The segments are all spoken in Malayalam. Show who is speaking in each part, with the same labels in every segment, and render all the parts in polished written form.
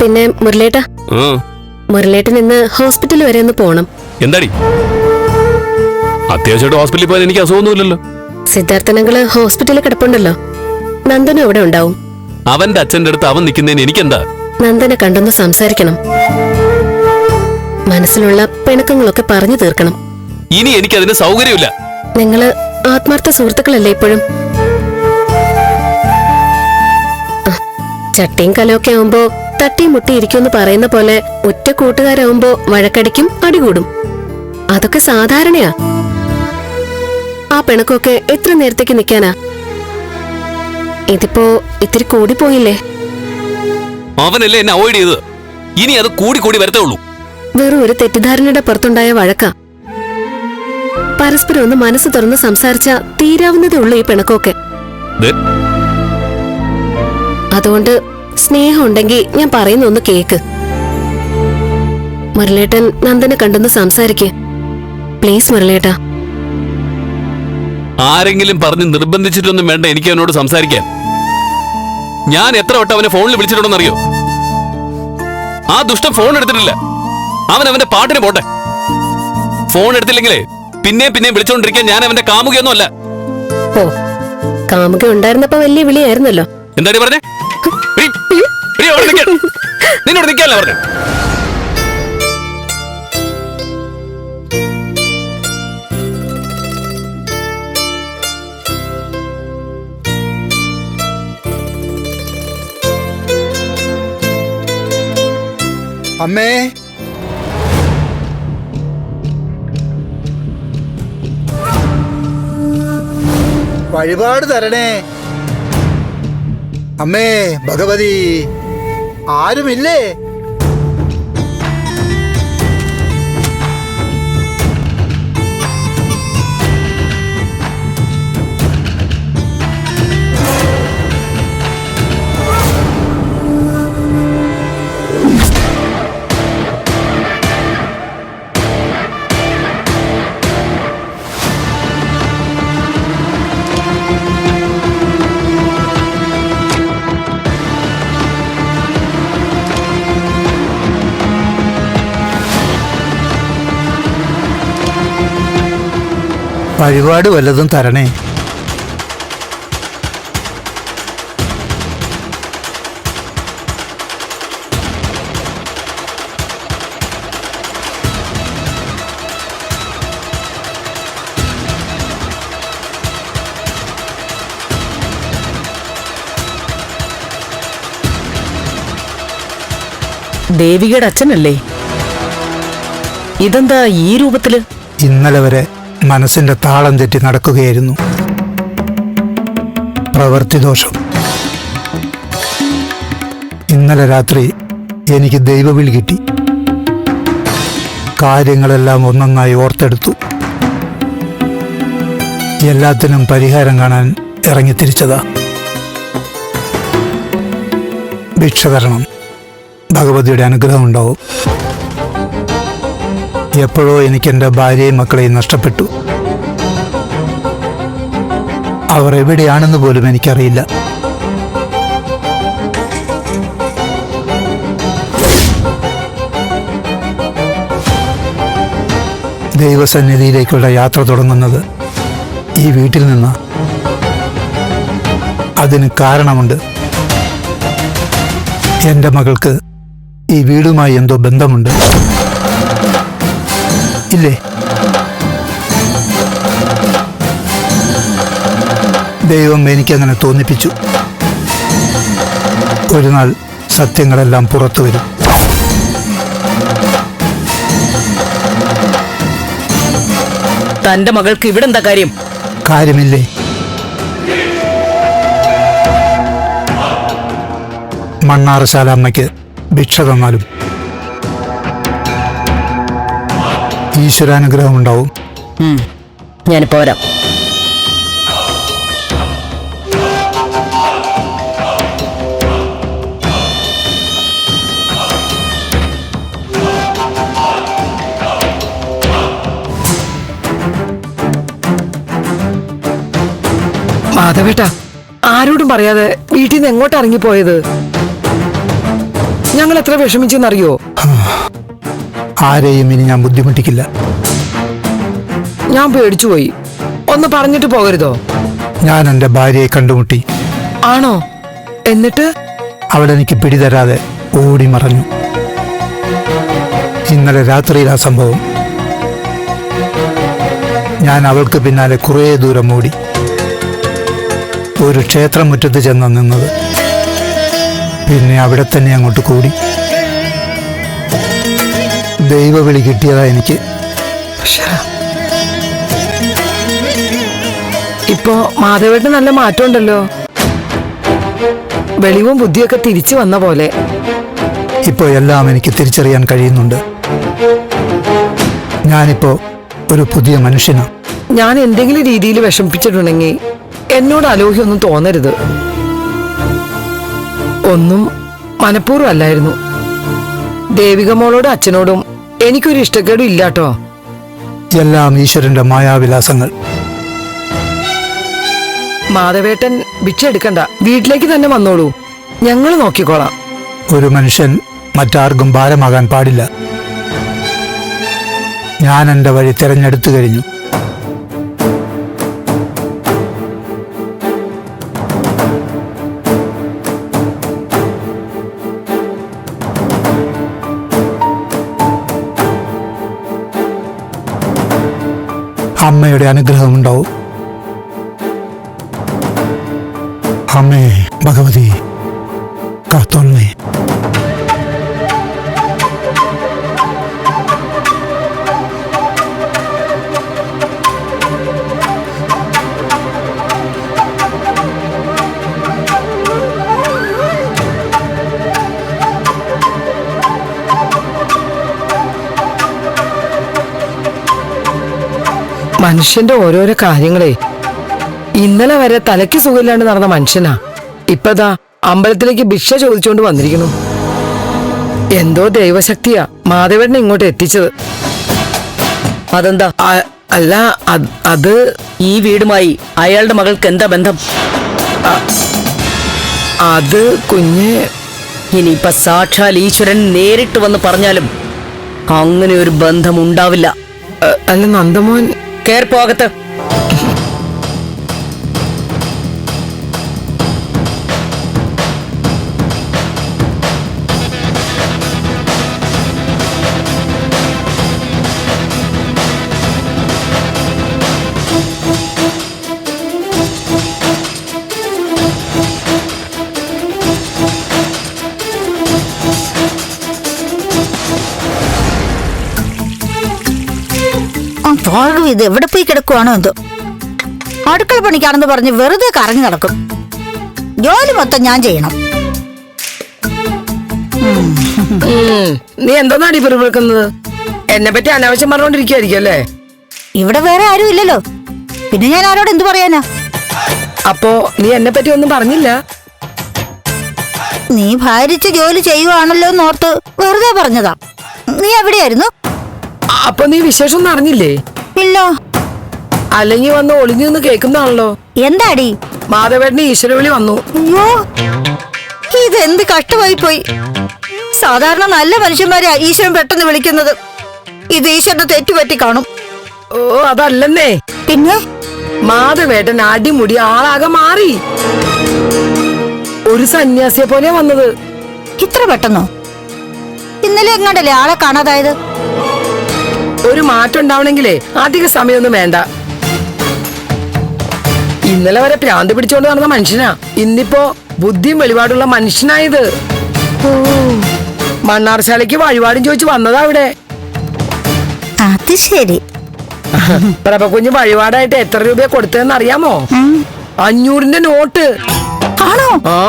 Speaker 1: പിന്നെ മുരളേട്ടാ, മുരളേട്ടൻ ഇന്ന് ഹോസ്പിറ്റൽ വരെ ഒന്ന് പോണം.
Speaker 2: എന്താടി അത്യാവശ്യമായിട്ട് ഹോസ്പിറ്റലിൽ പോയാൽ എനിക്ക് അസുഖമൊന്നുമില്ലല്ലോ.
Speaker 1: സിദ്ധാർത്ഥനങ്ങള് ഹോസ്പിറ്റലിൽ കിടപ്പുണ്ടല്ലോ, നന്ദനും അവിടെ ഉണ്ടാവും.
Speaker 2: അവന്റെ അച്ഛന്റെ അടുത്ത് അവൻ നിൽക്കുന്നതിന് എനിക്കെന്താ?
Speaker 1: നന്ദനെ കണ്ടൊന്ന് സംസാരിക്കണം, മനസ്സിലുള്ള പിണക്കങ്ങളൊക്കെ പറഞ്ഞു തീർക്കണം.
Speaker 2: ഇനി എനിക്കതിന് സൗകര്യമില്ല.
Speaker 1: നിങ്ങള് ആത്മാർത്ഥ സുഹൃത്തുക്കളല്ലേ ഇപ്പോഴും? ചട്ടിയും കലമൊക്കെ ആവുമ്പോ തട്ടിയും മുട്ടി ഇരിക്കുമെന്ന് പറയുന്ന പോലെ ഒറ്റ കൂട്ടുകാരാവുമ്പോ വഴക്കടിക്കും, അടികൂടും. അതൊക്കെ സാധാരണയാ. ആ പിണക്കൊക്കെ എത്ര നേരത്തേക്ക് നിക്കാനാ? ഇതിപ്പോ ഇത്തിരി കൂടിപ്പോയില്ലേ?
Speaker 2: അവനല്ലേ എന്നെ അവോയ്ഡ് ചെയ്തത്, ഇനി അത് കൂടി കൂടി വരത്തേ ഉള്ളൂ.
Speaker 1: വെറും ഒരു തെറ്റിദ്ധാരണയുടെ പുറത്തുണ്ടായ വഴക്കാ. പരസ്പരം ഒന്ന് മനസ്സ് തുറന്ന് സംസാരിച്ചാ തീരാവുന്നതേ ഉള്ളൂ ഈ പിണക്കൊക്കെ. അതുകൊണ്ട് സ്നേഹം ഉണ്ടെങ്കിൽ ഞാൻ പറയുന്ന ഒന്ന് കേക്ക്. മുരളേട്ടൻ നന്ദനെ കണ്ടൊന്ന് സംസാരിക്കേ പ്ലീസ്. മുരളേട്ടാ,
Speaker 2: ആരെങ്കിലും പറഞ്ഞ് നിർബന്ധിച്ചിട്ടൊന്നും വേണ്ട എനിക്ക് അവനോട് സംസാരിക്കാൻ. ഞാൻ എത്ര വട്ടം അവനെ ഫോണിൽ വിളിച്ചിട്ടുണ്ടെന്നറിയോ? ആ ദുഷ്ടം ഫോൺ എടുത്തിട്ടില്ല. അവൻ അവന്റെ പാട്ടിന് പോട്ടെ. ഫോൺ എടുത്തില്ലെങ്കിലേ പിന്നെ വിളിച്ചോണ്ടിരിക്കാൻ ഞാൻ അവന്റെ കാമുകയൊന്നും അല്ല.
Speaker 1: ഓ, കാമുക ഉണ്ടായിരുന്നപ്പോ വലിയ വിളിയായിരുന്നല്ലോ.
Speaker 2: എന്താടി പറഞ്ഞേ? നിന്നോട് നിൽക്കാനല്ല പറഞ്ഞേ.
Speaker 3: അമ്മേ, വഴിപാട് തരണേ അമ്മേ. ഭഗവതി, ആരുമില്ലേ? വഴിപാട് വല്ലതും തരണേ.
Speaker 4: ദേവികയുടെ അച്ഛനല്ലേ? ഇതെന്താ ഈ രൂപത്തില്?
Speaker 3: ഇന്നലെ വരെ മനസ്സിന്റെ താളം തെറ്റി നടക്കുകയായിരുന്നു. പ്രവൃത്തിദോഷം. ഇന്നലെ രാത്രി എനിക്ക് ദൈവവിളി കിട്ടി. കാര്യങ്ങളെല്ലാം ഒന്നൊന്നായി ഓർത്തെടുത്തു. എല്ലാത്തിനും പരിഹാരം കാണാൻ ഇറങ്ങിത്തിരിച്ചതാ. ഭിക്ഷ തരണം, ഭഗവതിയുടെ അനുഗ്രഹം ഉണ്ടാവും. എപ്പോഴോ എനിക്കെൻ്റെ ഭാര്യയും മക്കളെയും നഷ്ടപ്പെട്ടു. അവർ എവിടെയാണെന്ന് പോലും എനിക്കറിയില്ല. ദൈവസന്നിധിയിലേക്കുള്ള യാത്ര തുടങ്ങുന്നത് ഈ വീട്ടിൽ നിന്നാ. അതിന് കാരണമുണ്ട്. എൻ്റെ മകൾക്ക് ഈ വീടുമായി എന്തോ ബന്ധമുണ്ട്, ഇല്ലേ? ദൈവം എനിക്കങ്ങനെ തോന്നിപ്പിച്ചു. ഒരു നാൾ സത്യങ്ങളെല്ലാം പുറത്തു വരും.
Speaker 4: തന്റെ മകൾക്ക് ഇവിടെ എന്താ കാര്യം?
Speaker 3: കാര്യമില്ലേ? മണ്ണാറശാല അമ്മയ്ക്ക് ഭിക്ഷ തന്നാലും ഈശ്വരാനുഗ്രഹം ഉണ്ടാവും.
Speaker 4: ഞാനിപ്പോ വരാം.
Speaker 5: മാധവേട്ടാ, ആരോടും പറയാതെ വീട്ടിൽ നിന്ന് എങ്ങോട്ട് ഇറങ്ങിപ്പോയത്? ഞങ്ങൾ എത്ര വിഷമിച്ചെന്നറിയോ?
Speaker 3: ആരെയും ഇനി ഞാൻ ബുദ്ധിമുട്ടിക്കില്ല.
Speaker 5: ഞാൻ പേടിച്ചുപോയി. ഒന്ന് പറഞ്ഞിട്ട് പോകരുതോ?
Speaker 3: ഞാൻ എൻ്റെ ഭാര്യയെ കണ്ടുമുട്ടി.
Speaker 5: ആണോ? എന്നിട്ട്?
Speaker 3: അവളെനിക്ക് പിടിതരാതെ ഓടി മറഞ്ഞു. ഇന്നലെ രാത്രിയിലാ സംഭവം. ഞാൻ അവൾക്ക് പിന്നാലെ കുറേ ദൂരം ഓടി. ഒരു ക്ഷേത്രമുറ്റത്ത് ചെന്ന് നിന്നത്. പിന്നെ അവിടെ തന്നെ അങ്ങോട്ട് കൂടി. ദൈവവിളി കിട്ടിയതാ എനിക്ക്.
Speaker 5: ഇപ്പോ മാധവേട്ടന് നല്ല മാറ്റമുണ്ടല്ലോ. വെളിവും ബുദ്ധിയൊക്കെ തിരിച്ചു വന്ന പോലെ.
Speaker 3: ഇപ്പോൾ എല്ലാം എനിക്ക് തിരിച്ചറിയാൻ കഴിയുന്നുണ്ട്. ഞാനിപ്പോ ഒരു പുതിയ മനുഷ്യനാണ്.
Speaker 5: ഞാൻ എന്തെങ്കിലും രീതിയിൽ വിഷമിപ്പിച്ചിട്ടുണ്ടെങ്കിൽ എന്നോട് അലോഹ്യൊന്നും തോന്നരുത്. ഒന്നും മനഃപൂർവ്വം അല്ലായിരുന്നു. ദേവിക മോളോടും അച്ഛനോടും എനിക്കൊരു ഇഷ്ടക്കേടും ഇല്ലാട്ടോ.
Speaker 3: എല്ലാം ഈശ്വരന്റെ മായാവിലാസങ്ങൾ.
Speaker 5: മാധവേട്ടൻ ഭിക്ഷ എടുക്കണ്ട, വീട്ടിലേക്ക് തന്നെ വന്നോളൂ. ഞങ്ങൾ നോക്കിക്കോളാം.
Speaker 3: ഒരു മനുഷ്യൻ മറ്റാർക്കും ഭാരമാകാൻ പാടില്ല. ഞാൻ എൻ്റെ വഴി തിരഞ്ഞെടുത്തു കഴിഞ്ഞു. അമ്മയുടെ അനുഗ്രഹമുണ്ടാവും. അമ്മേ ഭഗവതി കാത്തോളണേ.
Speaker 5: മനുഷ്യന്റെ ഓരോരോ കാര്യങ്ങളെ. ഇന്നലെ വരെ തലയ്ക്ക് സുഖമില്ലാണ്ട് നടന്ന മനുഷ്യനാ ഇപ്പതാ അമ്പലത്തിലേക്ക് ഭിക്ഷ ചോദിച്ചുകൊണ്ട് വന്നിരിക്കുന്നു. എന്തോ ദൈവശക്തിയാ മാധവേട്ടനെ ഇങ്ങോട്ട് എത്തിച്ചത്.
Speaker 4: അതെന്താ?
Speaker 5: അല്ല, അത്
Speaker 4: ഈ വീടുമായി അയാളുടെ മകൾക്ക് എന്താ ബന്ധം?
Speaker 5: അത് കുഞ്ഞ്.
Speaker 4: ഇനിയിപ്പൊ സാക്ഷാൽ ഈശ്വരൻ നേരിട്ട് വന്ന് പറഞ്ഞാലും അങ്ങനെ ഒരു ബന്ധം ഉണ്ടാവില്ല.
Speaker 5: അല്ല നന്ദമോൻ.
Speaker 4: കേറിപ്പോകത്ത്.
Speaker 6: ഇത് എവിടെ പോയി കിടക്കുവാണോ എന്തോ. അടുക്കള പണിക്കാണെന്ന് പറഞ്ഞ് വെറുതെ കറങ്ങി നടക്കും. ജോലി മൊത്തം ഞാൻ ചെയ്യണം.
Speaker 5: നീ എന്താടി പിറുപിറുക്കുന്നത്? എന്നെ പറ്റി അനാവശ്യം പറഞ്ഞോണ്ടിരിക്കുവായിരിക്കും അല്ലേ?
Speaker 6: ഇവിടെ വേറെ ആരും ഇല്ലല്ലോ, പിന്നെ ഞാൻ ആരോട് എന്തു പറയാനാ?
Speaker 5: അപ്പോ നീ എന്നെ പറ്റി ഒന്നും പറഞ്ഞില്ല?
Speaker 6: നീ ഭാരിച്ച് ജോലി ചെയ്യുവാണല്ലോ എന്നോർത്ത് വെറുതെ പറഞ്ഞതാ. നീ എവിടെയായിരുന്നു?
Speaker 5: അപ്പൊ നീ വിശേഷം ഒന്നും അറിഞ്ഞില്ലേ?
Speaker 6: ഇല്ല.
Speaker 5: അല്ലെങ്കിൽ വന്ന് ഒളിഞ്ഞു നിന്ന് കേൾക്കുന്നതാണല്ലോ.
Speaker 6: എന്താടി?
Speaker 5: മാധവേട്ടന് ഈശ്വരവിളി വന്നു.
Speaker 6: അയ്യോ, ഇതെന്ത് കഷ്ടമായി പോയി. സാധാരണ നല്ല മനുഷ്യന്മാരാ ഈശ്വരൻ പെട്ടെന്ന് വിളിക്കുന്നത്. ഇത് ഈശ്വരനെ തെറ്റുപറ്റി കാണും.
Speaker 5: ഓ അതല്ലെന്നേ.
Speaker 6: പിന്നെ
Speaker 5: മാധവേട്ടൻ അടിമുടി ആളാകെ മാറി. ഒരു സന്യാസിയെ പോലെ വന്നത്.
Speaker 6: ഇത്ര പെട്ടെന്നോ? ഇന്നലെ എങ്ങാണ്ടല്ലേ ആളെ കാണാതായത്?
Speaker 5: ഒരു മാറ്റം ഉണ്ടാവണെങ്കിലേ അധിക സമയമൊന്നും വേണ്ട. ഇന്നലെ വരെ പ്രാന്ത് പിടിച്ചോണ്ട് നടന്ന മനുഷ്യനാ ഇന്നിപ്പോ ബുദ്ധിയും വെളിപാടുള്ള മനുഷ്യനായത്. മണ്ണാർശാലയ്ക്ക് വഴിപാടും ചോദിച്ചു വന്നതാ അവിടെ.
Speaker 6: അത് ശരി.
Speaker 5: പ്രഭകുഞ്ഞ് വഴിപാടായിട്ട് എത്ര രൂപ കൊടുത്തതെന്ന് അറിയാമോ? 500-ന്റെ നോട്ട്.
Speaker 6: ആണോ?
Speaker 5: ആ,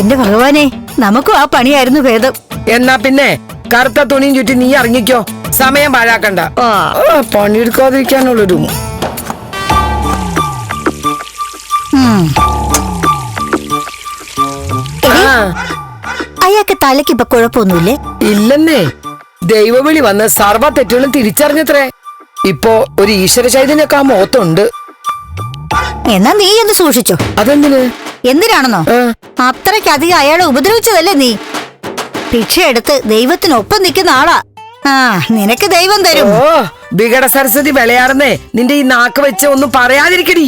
Speaker 6: എന്റെ ഭഗവാനെ, നമുക്കും ആ പണിയായിരുന്നു ഭേദം.
Speaker 5: എന്നാ പിന്നെ കറുത്ത തുണിയും ചുറ്റി നീ ഇറങ്ങിക്കോ. സമയം പാഴാക്കണ്ട. പണിയെടുക്കാതിരിക്കാനുള്ളൊരു.
Speaker 6: അയാൾക്ക് തലയ്ക്ക് ഇപ്പൊ കുഴപ്പമൊന്നുമില്ലേ?
Speaker 5: ഇല്ലെന്നേ. ദൈവവിളി വന്ന് സർവ്വ തെറ്റുകളും തിരിച്ചറിഞ്ഞത്രേ. ഇപ്പോ ഒരു ഈശ്വര ചൈതന്യൊക്കെ ആ മുഖത്തുണ്ട്.
Speaker 6: എന്നാ നീ ഒന്ന് സൂക്ഷിച്ചോ.
Speaker 5: അതെന്തിന്?
Speaker 6: എന്തിനാണെന്നോ? അത്രയ്ക്കധികം അയാളെ ഉപദ്രവിച്ചതല്ലേ നീ? ഭിക്ഷ എടുത്ത് ദൈവത്തിനൊപ്പം നിൽക്കുന്ന ആളാ. ആ നിനക്ക് ദൈവം തരും.
Speaker 5: ഓ വികട സരസ്വതി വിളയാറുന്നേ, നിന്റെ ഈ നാക്ക് വെച്ച് ഒന്നും പറയാതിരിക്കടി.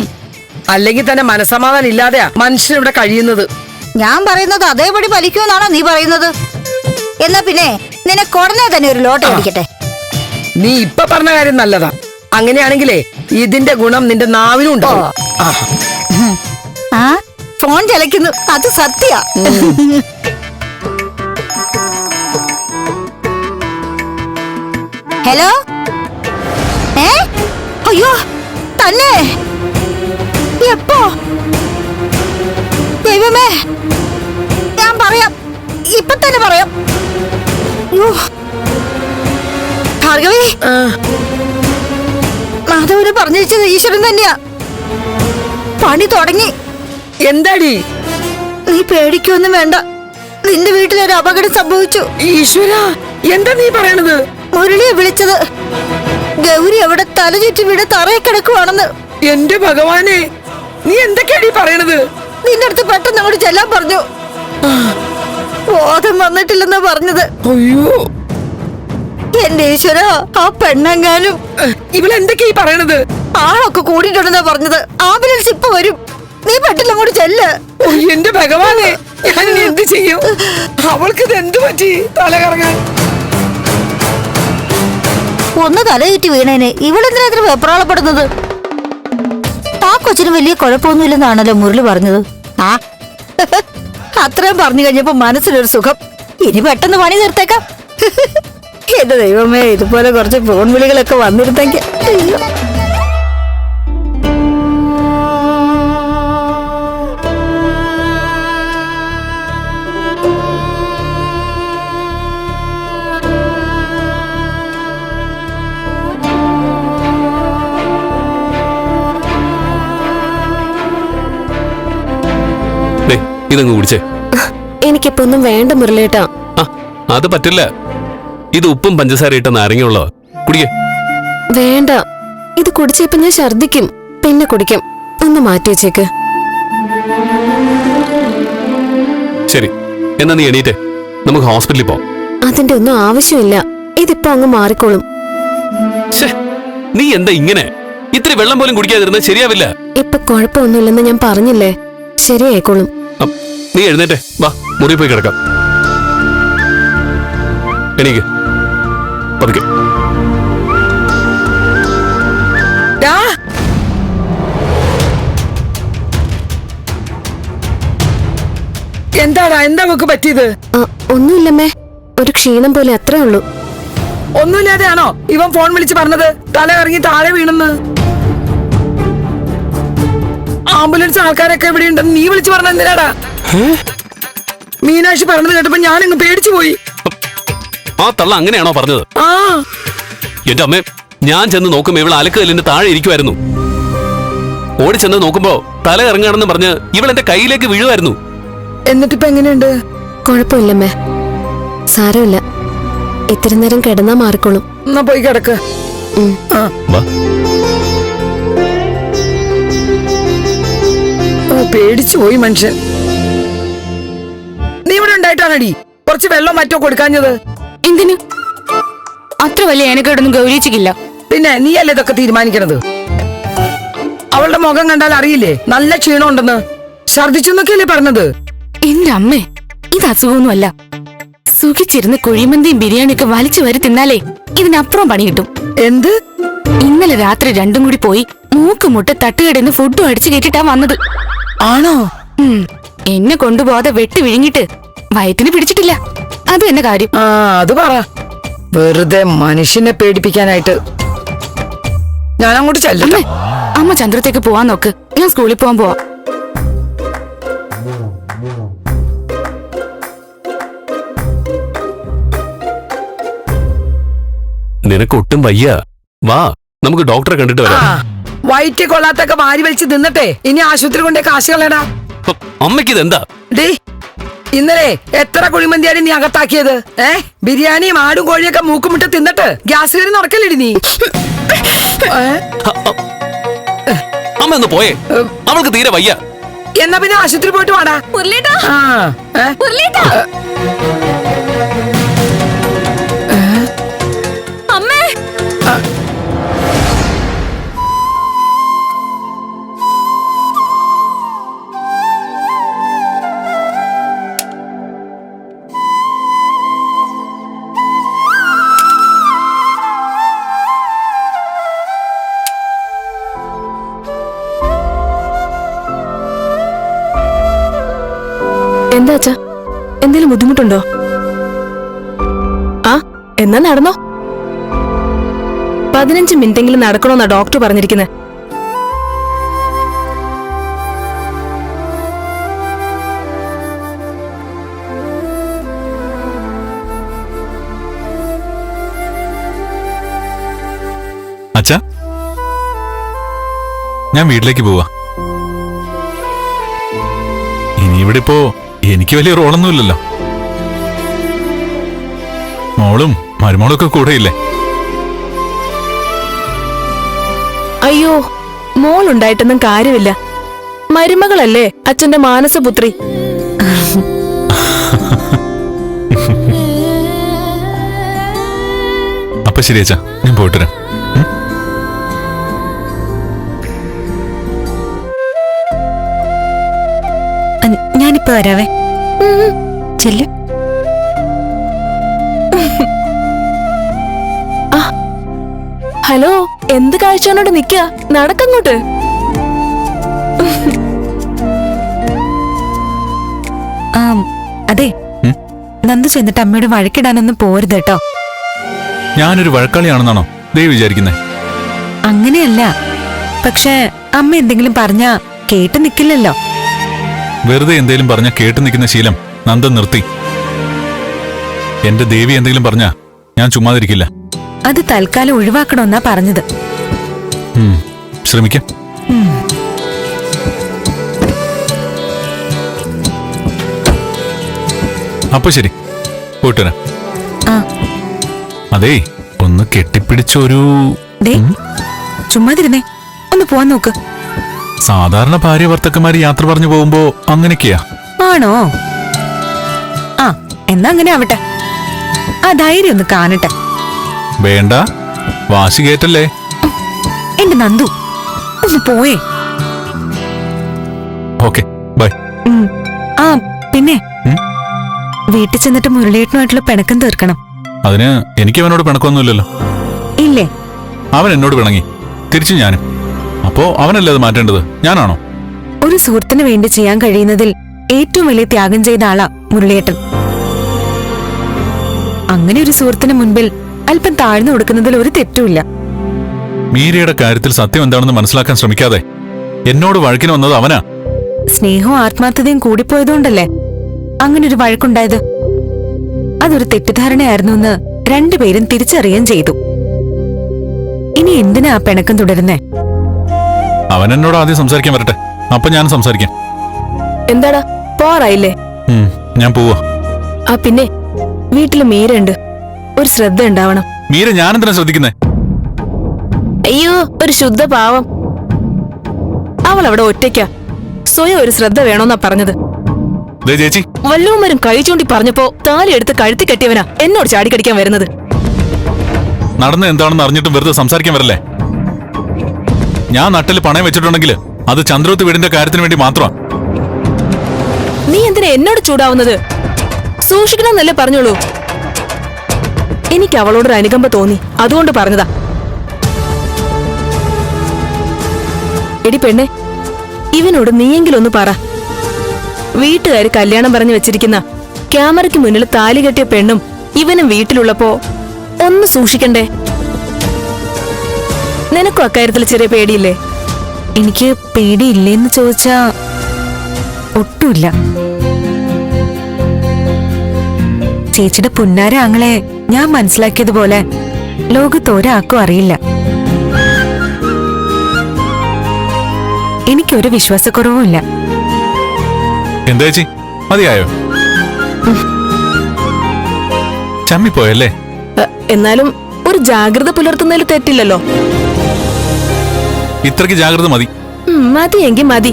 Speaker 5: അല്ലെങ്കിൽ തന്നെ മനസമാധാനം ഇല്ലാതെയാ മനുഷ്യൻ ഇവിടെ കഴിയുന്നത്.
Speaker 6: ഞാൻ പറയുന്നത് അതേപടി ഫലിക്കുമെന്നാണോ നീ പറയുന്നത്? എന്നാ പിന്നെ നിനക്ക് ഉടനെ തന്നെ ഒരു ലോട്ടറി അടിക്കട്ടെ.
Speaker 5: നീ ഇപ്പൊ പറഞ്ഞ കാര്യം നല്ലതാ. അങ്ങനെയാണെങ്കിലേ ഇതിന്റെ ഗുണം നിന്റെ നാവിനും ഉണ്ടാവും.
Speaker 6: ആ ഫോൺ ചലക്കുന്നു, അത് സത്യ. ഹലോ, അയ്യോ തന്നെ എപ്പോ? ദൈവമേ, ഞാൻ പറയാം, ഇപ്പൊ തന്നെ പറയാം. ഭാർഗവി, മാധവന് പറഞ്ഞിരിച്ചത് ഈശ്വരൻ തന്നെയാ. പണി തുടങ്ങി.
Speaker 5: എന്താടി?
Speaker 6: നീ പേടിക്കൊന്നും വേണ്ട. നിന്റെ വീട്ടിലൊരു അപകടം സംഭവിച്ചു.
Speaker 5: ഈശ്വര, എന്താ നീ പറയണത്?
Speaker 6: മുരളിയെ വിളിച്ചത്. ഗൗരി അവിടെ തലചുറ്റി വീട് തറയെ കിടക്കുവാണെന്ന്.
Speaker 5: എന്റെ ഭഗവാനെ, നീ എന്തൊക്കെയാടി പറയണത്?
Speaker 6: നിന്റെ അടുത്ത് പെട്ടെന്ന് അങ്ങോട്ട് ചെല്ലാൻ പറഞ്ഞു. ബോധം വന്നിട്ടില്ലെന്നാ പറഞ്ഞത്.
Speaker 5: അയ്യോ
Speaker 6: എന്റെ ഈശ്വര, ആ പെണ്ണെങ്ങാനും.
Speaker 5: ഇവളെന്തൊക്കെയാ പറയണത്?
Speaker 6: ആളൊക്കെ കൂടിയിട്ടുണ്ടെന്നാ പറഞ്ഞത്. ആംബുലൻസ് ഇപ്പൊ വരും. നീ പെട്ടെന്ന് അങ്ങോട്ട് ചെല്ല്.
Speaker 5: എന്റെ ഭഗവാനെ, ഞാൻ ഇനി എന്ത് ചെയ്യും? അവൾക്ക് ഇത് എന്ത് പറ്റി തല കറങ്ങാൻ?
Speaker 6: ഒന്ന് തലചുറ്റി വീണേനെ ഇവളെന്തിനാ ഇത്ര വെപ്രാളപ്പെടുന്നത്? ആ കൊച്ചിന് വലിയ കുഴപ്പമൊന്നുമില്ലെന്നാണല്ലോ മുരളി പറഞ്ഞത്. ആ അത്രയും പറഞ്ഞു കഴിഞ്ഞപ്പോ മനസ്സിലൊരു സുഖം. ഇനി പെട്ടെന്ന് പണി തീർത്തേക്കാം. എന്റെ ദൈവമേ, ഇതുപോലെ കുറച്ച് ഫോൺ വിളികളൊക്കെ വന്നിരുന്നെങ്കിൽ. അയ്യോ.
Speaker 2: ഇതങ്ങ് കുടിച്ചേ.
Speaker 1: എനിക്കിപ്പോ ഒന്നും വേണ്ട മുരളിയേട്ടാ.
Speaker 2: ആ അത് പറ്റില്ല. ഇത് ഉപ്പും പഞ്ചസാര ഇട്ട നാരങ്ങയുള്ളോ. കുടിക്കേ.
Speaker 1: വേണ്ട, ഇത് കുടിച്ചപ്പോ ഞാൻ ഛർദിക്കും. പിന്നെ കുടിക്കാം. ഒന്ന് മാറ്റി വെച്ചേക്ക്.
Speaker 2: ശരി, എന്നാ നീ എണീറ്റേ, നമുക്ക് ഹോസ്പിറ്റലിൽ പോവാം.
Speaker 1: അതിന്റെ ഒന്നും ആവശ്യമില്ല. ഇതിപ്പോ അങ്ങ് മാറിക്കോളും.
Speaker 2: നീ എന്താ ഇങ്ങനെ? ഇത്തിരി വെള്ളം പോലും കുടിക്കാതിരുന്നത് ശരിയാവില്ല.
Speaker 1: ഇപ്പൊ കുഴപ്പമൊന്നുമില്ലെന്ന് ഞാൻ പറഞ്ഞില്ലേ. ശരിയായിക്കോളും.
Speaker 2: നീ എഴുന്നേറ്റേ, വാ മുറി പോയി കിടക്കാം. എണീക്ക് പതുക്കെ.
Speaker 5: എന്താടാ, എന്താ നമുക്ക് പറ്റിയത്?
Speaker 1: ഒന്നുമില്ലമ്മേ, ഒരു ക്ഷീണം പോലെ അത്രേ ഉള്ളൂ.
Speaker 5: ഒന്നുമില്ലാതെയാണോ ഇവൻ ഫോൺ വിളിച്ച് പറഞ്ഞത് തല കറങ്ങി താഴെ വീണെന്ന്? ആംബുലൻസ് ആൾക്കാരൊക്കെ ഇവിടെ ഉണ്ടെന്ന് നീ വിളിച്ചു പറഞ്ഞ എന്തിനാടാ? മീനാക്ഷി പറഞ്ഞത് കേട്ടപ്പോ ഞാനങ്ങ് പേടിച്ചു പോയി.
Speaker 2: ആ തള്ള അങ്ങനെയാണോ പറഞ്ഞത്?
Speaker 5: ആ
Speaker 2: എന്റെ അമ്മേ, ഞാൻ ചെന്ന് നോക്കുമ്പോ ഇവൾ അലക്കല്ലിന്റെ താഴെ ഇരിക്കുമായിരുന്നു. ഓടിച്ചെന്ന് നോക്കുമ്പോ തല ഇറങ്ങാണെന്ന് പറഞ്ഞ് ഇവൾ എന്റെ കയ്യിലേക്ക് വീഴുമായിരുന്നു.
Speaker 5: എന്നിട്ടിപ്പോ എങ്ങനെയുണ്ട്?
Speaker 1: കുഴപ്പമില്ലമ്മേ, സാരമില്ല. ഇത്തിരി നേരം കിടന്നാ മാറിക്കോളും.
Speaker 5: എന്നാ പോയി കിടക്ക്. പേടിച്ചു പോയി മനുഷ്യൻ. നീ ഇവിടെ ഉണ്ടായിട്ടാണടി കുറച്ച് വെള്ളം മറ്റോ കൊടുക്കാഞ്ഞത്?
Speaker 7: എന്തിന്? അത്ര വലിയ എനക്കേടൊന്നും ഗൗരിച്ചിക്കില്ല.
Speaker 5: പിന്നെ നീയല്ലേ ഇതൊക്കെ തീരുമാനിക്കണത്? അവളുടെ മുഖം കണ്ടാൽ അറിയില്ലേ നല്ല ക്ഷീണം ഉണ്ടെന്ന്? ഛർദിച്ചു എന്നൊക്കെയല്ലേ പറഞ്ഞത്?
Speaker 7: എന്റെ അമ്മേ, ഇത് അസുഖമൊന്നുമല്ല. സുഖിച്ചിരുന്ന് കുഴിമന്തിയും ബിരിയാണിയൊക്കെ വലിച്ചു വരി തിന്നാലേ ഇതിനപ്പുറം പണി കിട്ടും.
Speaker 5: എന്ത്?
Speaker 7: ഇന്നലെ രാത്രി രണ്ടും കൂടി പോയി മൂക്കുമുട്ട തട്ടുകടന്ന് ഫുഡും അടിച്ചു കേട്ടിട്ടാ വന്നത്.
Speaker 5: ആണോ?
Speaker 7: എന്നെ കൊണ്ടുപോകാതെ വെട്ടി വിഴുങ്ങിട്ട് വയറ്റിന് പിടിച്ചിട്ടില്ല. അത് തന്നെ കാര്യം.
Speaker 5: ആ അത് പറ. വെറുതെ മനുഷ്യനെ പേടിപ്പിക്കാനായിട്ട്. ഞാൻ അങ്ങോട്ട് ചെല്ലട്ടെ?
Speaker 7: അമ്മ ചന്ദ്രത്തേക്ക് പോവാൻ നോക്ക്, ഞാൻ സ്കൂളിൽ പോവാൻ പോവാ.
Speaker 2: നിനക്ക് ഒട്ടും വയ്യ. വാ നമുക്ക് ഡോക്ടറെ കണ്ടിട്ട് വരാം.
Speaker 5: വയറ്റി കൊള്ളാത്തൊക്കെ വാരി വലിച്ച് തിന്നട്ടെ ഇനി ആശുപത്രി കൊണ്ടേ കാശ് കളയടാ.
Speaker 2: അമ്മയ്ക്ക് ഇതെന്താ?
Speaker 5: ഡേ, ഇന്നലെ എത്ര കുഴിമന്തിയാണ് നീ അകത്താക്കിയത്? ബിരിയാണിയും ആടും കോഴിയൊക്കെ മൂക്കുമുട്ട തിന്നിട്ട് ഗ്യാസ് കയറി നടക്കല്ലേടി നീ?
Speaker 2: അമ്മ ഒന്ന് പോയേ, അവൾക്ക് തീരെ വയ്യ.
Speaker 5: എന്നാ പിന്നെ ആശുപത്രി പോയിട്ട് വാടാ.
Speaker 7: എന്താ അച്ഛാ, എന്തേലും ബുദ്ധിമുട്ടുണ്ടോ? ആ, എന്നാ നടന്നോ. 15 മിനിറ്റെങ്കിലും നടക്കണമെന്നാ ഡോക്ടർ പറഞ്ഞിരിക്കുന്നത്.
Speaker 8: അച്ഛാ, ഞാൻ വീട്ടിലേക്ക് പോവാ. ഇനി ഇവിടെ ഇപ്പോ എനിക്ക് വലിയ റോളൊന്നുമില്ലല്ലോ. മോളും മരുമോളൊക്കെ കൂടെയില്ലേ?
Speaker 7: അയ്യോ, മോളുണ്ടായിട്ടൊന്നും കാര്യമില്ല. മരുമകളല്ലേ അച്ഛന്റെ മാനസപുത്രി.
Speaker 8: അപ്പൊ ശരി അച്ഛാ, ഞാൻ പോയിട്ട് വരാം.
Speaker 6: ഞാനിപ്പോ വരാവേ. ചെല്ലു.
Speaker 7: ഹലോ, എന്ത് കാഴ്ചയോടെ നിക്ക? നടക്കങ്ങോട്ട്.
Speaker 6: അതെ, നന്ദു ചെന്നിട്ട് അമ്മയോട് വഴക്കിടാനൊന്നും പോരുത് കേട്ടോ.
Speaker 8: ഞാനൊരു വഴക്കാളിയാണെന്നാണോ ദേവി വിചാരിക്കുന്നേ?
Speaker 6: അങ്ങനെയല്ല, പക്ഷെ അമ്മ എന്തെങ്കിലും പറഞ്ഞാ കേട്ട് നിക്കില്ലല്ലോ.
Speaker 8: വെറുതെ എന്തേലും പറഞ്ഞ കേട്ടു നിൽക്കുന്ന ശീലം നന്ദൻ നിർത്തി. എന്റെ ദേവി എന്തെങ്കിലും പറഞ്ഞാ ഞാൻ ചുമ്മാതിരിക്കില്ല.
Speaker 6: അത് തൽക്കാലം ഒഴിവാക്കണമെന്നാ പറഞ്ഞത്.
Speaker 8: ശ്രമിക്കാം. അപ്പൊ ശരി, പോയിട്ട് വരാം. അതേ, ഒന്ന് കെട്ടിപ്പിടിച്ചൊരു...
Speaker 6: ചുമ്മാതിരുന്നേ, ഒന്ന് പോവാൻ നോക്ക്.
Speaker 8: സാധാരണ ഭാര്യ ഭർത്തക്കന്മാര് യാത്ര പറഞ്ഞു പോകുമ്പോ അങ്ങനെയൊക്കെയാ?
Speaker 6: ആണോ? ആ, എന്നാ അങ്ങനെ ആവട്ടെ. ആ ധൈര്യം ഒന്ന് കാണട്ടെ.
Speaker 8: വേണ്ട, വാശി കേട്ടല്ലേ.
Speaker 6: എന്റെ നന്ദു, ഒന്ന് പോയേ.
Speaker 8: Okay, bye.
Speaker 6: ആ പിന്നെ വീട്ടിൽ ചെന്നിട്ട് മുരളിയേട്ടനുമായിട്ടുള്ള പിണക്കം തീർക്കണം.
Speaker 8: അതിന് എനിക്ക് അവനോട് പിണക്കൊന്നുമില്ലല്ലോ.
Speaker 6: ഇല്ലേ?
Speaker 8: അവൻ എന്നോട് പിണങ്ങി, തിരിച്ചു ഞാനും. അപ്പോ അവനല്ലേ അത് മാറ്റേണ്ടത്, ഞാനാണോ?
Speaker 6: ഒരു സുഹൃത്തിന് വേണ്ടി ചെയ്യാൻ കഴിയുന്നതിൽ ഏറ്റവും വലിയ ത്യാഗം ചെയ്ത ആളാ മുരളിയേട്ടൻ. അങ്ങനെ ഒരു സുഹൃത്തിന് മുൻപിൽ അല്പം താഴ്ന്നു കൊടുക്കുന്നതിൽ ഒരു തെറ്റുമില്ല.
Speaker 8: മീരയുടെ കാര്യത്തിൽ സത്യം എന്താണെന്ന് മനസ്സിലാക്കാൻ ശ്രമിക്കാതെ എന്നോട് വഴക്കിന് വന്നത് അവനാ.
Speaker 6: സ്നേഹവും ആത്മാർത്ഥതയും കൂടിപ്പോയതുകൊണ്ടല്ലേ അങ്ങനെ ഒരു വഴക്കുണ്ടായത്. അതൊരു തെറ്റിദ്ധാരണയായിരുന്നു എന്ന് രണ്ടുപേരും തിരിച്ചറിയുകയും ചെയ്തു. ഇനി എന്തിനാ ആ പിണക്കം തുടരുന്നേ?
Speaker 8: അവൻ എന്നോട് ആദ്യം സംസാരിക്കാൻ വരട്ടെ, അപ്പൊ ഞാൻ സംസാരിക്കാം.
Speaker 7: എന്താടാ, പോറായില്ലേ?
Speaker 8: ഞാൻ പോവാ.
Speaker 7: ആ പിന്നെ, വീട്ടില് മീരയുണ്ട്, ഒരു ശ്രദ്ധ ഉണ്ടാവണം.
Speaker 8: മീര ഞാനെന്തിനാ ശ്രദ്ധിക്കുന്നേ?
Speaker 7: അയ്യോ, ഒരു ശുദ്ധ പാവം. അവൾ അവിടെ ഒറ്റയ്ക്കാ, സ്വയം ഒരു ശ്രദ്ധ വേണോന്നാ പറഞ്ഞത്.
Speaker 8: ചേച്ചി,
Speaker 7: വല്ലവന്മാരും കൈ ചൂണ്ടി പറഞ്ഞപ്പോ താലി എടുത്ത് കഴുത്തി കെട്ടിയവനാ എന്നോട് ചാടിക്കടിക്കാൻ വരുന്നത്.
Speaker 8: നടന്ന് എന്താണെന്ന് അറിഞ്ഞിട്ടും വെറുതെ സംസാരിക്കാൻ വരല്ലേ? ഞാൻ നട്ടിൽ പണയം വെച്ചിട്ടുണ്ടെങ്കിൽ അത് ചന്ദ്രോത്ത് വീടിന്റെ കാര്യത്തിന് വേണ്ടി മാത്രമാ.
Speaker 7: നീ എന്തിനാ എന്നോട് ചൂടാവുന്നത്? സൂക്ഷിക്കണമെന്നല്ലേ പറഞ്ഞോളൂ. എനിക്ക് അവളോടൊരു അനുകമ്പ തോന്നി, അതുകൊണ്ട് പറഞ്ഞതാ. എടി പെണ്ണെ, ഇവനോട് നീയെങ്കിലും ഒന്ന് പറ. വീട്ടുകാര് കല്യാണം പറഞ്ഞു വെച്ചിരിക്കുന്ന ക്യാമറയ്ക്ക് മുന്നിൽ താലി കെട്ടിയ പെണ്ണും ഇവനും വീട്ടിലുള്ളപ്പോ ഒന്ന് സൂക്ഷിക്കണ്ടേ? നിനക്കും അക്കാര്യത്തിൽ ചെറിയ പേടിയില്ലേ?
Speaker 6: എനിക്ക് പേടിയില്ലേന്ന് ചോദിച്ചാ ഒട്ടുമില്ല. ചേച്ചിയുടെ പുന്നാര ആങ്ങളെ ഞാൻ മനസ്സിലാക്കിയതുപോലെ ലോകത്ത് ഒരാൾക്കും അറിയില്ല. എനിക്കൊരു വിശ്വാസക്കുറവുമില്ല.
Speaker 8: എന്താ ചേച്ചി, മതിയായോ? ചമ്മിപ്പോയല്ലേ?
Speaker 7: എന്നാലും ഒരു ജാഗ്രത പുലർത്തുന്നതിൽ തെറ്റില്ലല്ലോ.
Speaker 8: ഇത്രയ്ക്ക് ജാഗ്രത മതി.
Speaker 7: മതിയെങ്കി മതി,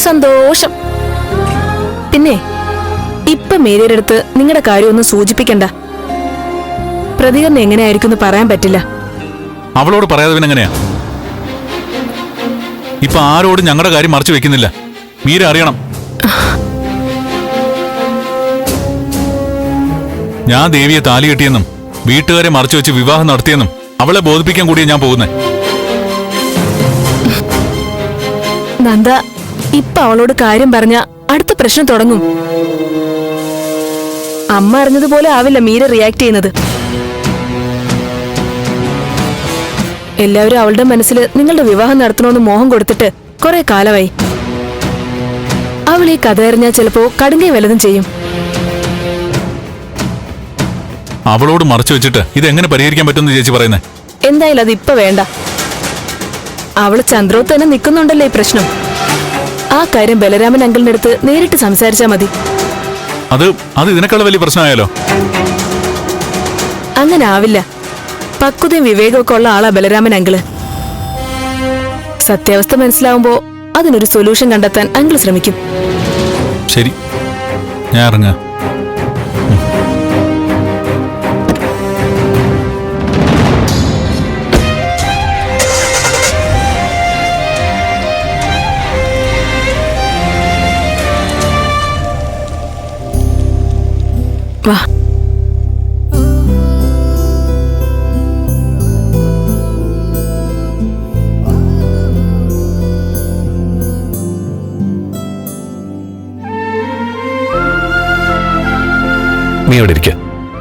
Speaker 7: സന്തോഷം. പിന്നെ ഇപ്പൊ മേരിയുടെ അടുത്ത് നിങ്ങളുടെ കാര്യമൊന്നും സൂചിപ്പിക്കണ്ട. പ്രതികരണം എങ്ങനെയായിരിക്കും പറയാൻ പറ്റില്ല.
Speaker 8: അവളോട് പറയാതെ പിന്നെ എങ്ങനെയാ? ഇപ്പൊ ആരോടും ഞങ്ങളുടെ കാര്യം മറച്ചു വെക്കുന്നില്ല. മീര അറിയണം. ഞാൻ ദേവിയെ താലി കെട്ടിയെന്നും വീട്ടുകാരെ മറച്ചു വെച്ച് വിവാഹം നടത്തിയെന്നും അവളെ ബോധിപ്പിക്കാൻ കൂടിയാ ഞാൻ പോകുന്നേ.
Speaker 7: നന്ദ, ഇപ്പൊ അവളോട് കാര്യം പറഞ്ഞ അടുത്ത പ്രശ്നം തുടങ്ങും. അമ്മ അറിഞ്ഞതുപോലെ ആവില്ല മീര റിയാക്ട് ചെയ്യുന്നത്. എല്ലാവരും അവളുടെ മനസ്സിൽ നിങ്ങളുടെ വിവാഹം നടത്തണമെന്ന് മോഹം കൊടുത്തിട്ട് കുറെ കാലമായി. അവൾ ഈ കഥ അറിഞ്ഞാൽ ചിലപ്പോ കടുങ്കൈ വല്ലതും ചെയ്യും.
Speaker 8: അവളോട് മറച്ചു വെച്ചിട്ട് ഇത് എങ്ങനെ പരിഹരിക്കാൻ പറ്റുമെന്ന് ചേച്ചി പറയുന്നേ?
Speaker 7: എന്തായാലും അത് ഇപ്പൊ വേണ്ട. അവള് ചന്ദ്രോത്ത് തന്നെ നിൽക്കുന്നുണ്ടല്ലോ ഈ പ്രശ്നം. ആ കാര്യം ബലരാമൻ അങ്കിളിന്റെ അടുത്ത് നേരിട്ട് സംസാരിച്ചാ മതി.
Speaker 8: അത് ഇതിനേക്കാൾ വലിയ പ്രശ്നമായാലോ?
Speaker 7: അങ്ങനെ ആവില്ല. പക്വതയും വിവേകമൊക്കെ ഉള്ള ആളാ ബലരാമൻ അങ്കിള്. സത്യാവസ്ഥ മനസ്സിലാവുമ്പോ അതിനൊരു സൊല്യൂഷൻ കണ്ടെത്താൻ അങ്കിൾ ശ്രമിക്കും.
Speaker 8: ശരി, ഞാൻ ഇറങ്ങാം.
Speaker 7: വാ.
Speaker 2: നീ അവിടെ ഇരിക്ക,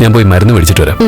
Speaker 2: ഞാൻ പോയി മരുന്ന് മേടിച്ചിട്ട് വരാം.